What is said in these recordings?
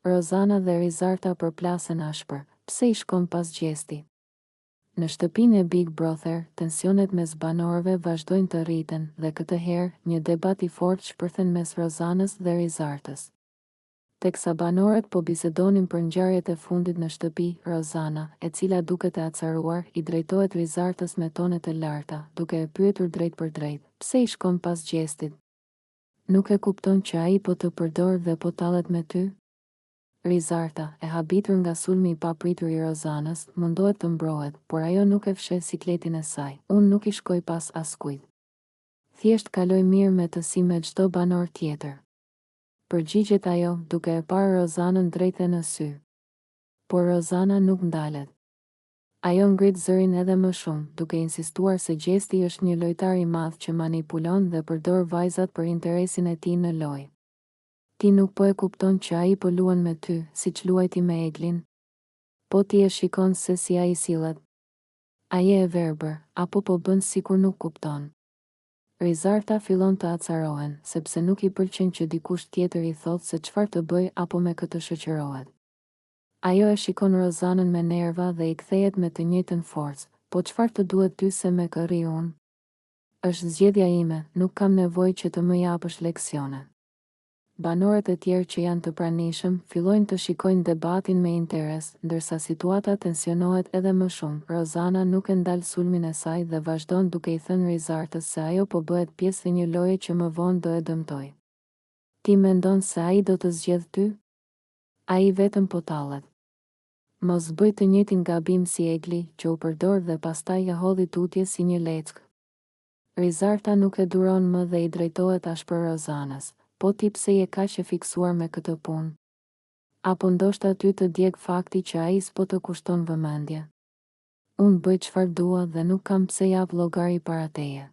Rozana dhe Rizarta përplasen ashpër. Pse I shkon pas gjesti? Në shtëpinë e Big Brother, tensionet mes banorëve vazhdojnë të rriten dhe këtë herë një debat I fortë shpërthen mes Rozanës dhe Rizartës. Teksa banorët po bisedonin për ngjarjet e fundit në shtëpi, Rozana, e cila duket e acaruar, I drejtohet Rizartës me tone të larta, duke e pyetur drejt për drejt, pse I shkon pas gjestit? Nuk e kupton që ai po të përdor dhe po tallet me ty? Rizarta, e habitur nga sulmi I papritur I Rozanës, mundohet të mbrohet, por ajo nuk e fshe sikletin e saj. Unë nuk I shkoj pas askujt. Thjesht kaloj mirë me të si me çdo banor tjetër. Përgjigjet ajo, duke e parë Rozanën drejt e në sy. Por Rozana nuk ndalet. Ajo ngrit zërin edhe më shumë, duke insistuar se gjesti është një lojtar I madh që manipulon dhe përdor vajzat për interesin e tij në lojë. Ti nuk po e kupton që ai po luan me ty, siç luajti me Eglin. Po ti e shikon se si ai sillet. A je e verbër, apo po bën sikur nuk kupton? Rizarta fillon të acarohen, sepse nuk I pëlqen që dikush tjetër I thotë se çfarë të bëj apo me këtë shoqërohet. Ajo e shikon Rozanën me nerva dhe I kthehet me të njëjtën forcë, po çfarë të duhet ty se me kërri unë? Është zgjedhja ime, nuk kam nevojë që të më japësh leksione. Banorët e tjerë që janë të pranishëm fillojnë të shikojnë debatin me interes, ndërsa situata tensionohet edhe më shumë. Rozana nuk e ndal sulmin e saj dhe vazhdon duke I thënë Rizartës se ajo po bëhet pjesë e një loje që më vonë do e dëmtoj. Ti mendon se ai do të zgjedh ty? Ai vetëm po tallet. Mos bëj të njëjtin gabim si Egli, që u përdor dhe pastaj ja hodhi tutje si një leckë. Rizarta nuk e duron më dhe I drejtohet ashpër Rozanës. Po ti pse je kaq e fiksuar me këtë punë? Apo ndoshta ty të djeg fakti që ai s'po të kushton vëmendje? Unë bëj çfarë dua dhe nuk kam pse jap llogari para teje.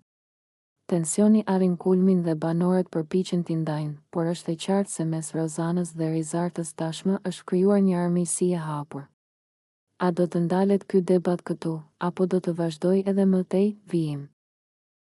Tensioni arrin kulmin dhe banorët përpiqen t'i ndajnë, por është e qartë se mes Rozanës dhe Rizartës tashmë është krijuar një armiqësi e hapur. A do të ndalet ky debat këtu, apo do të vazhdoj edhe më tej? Vijim.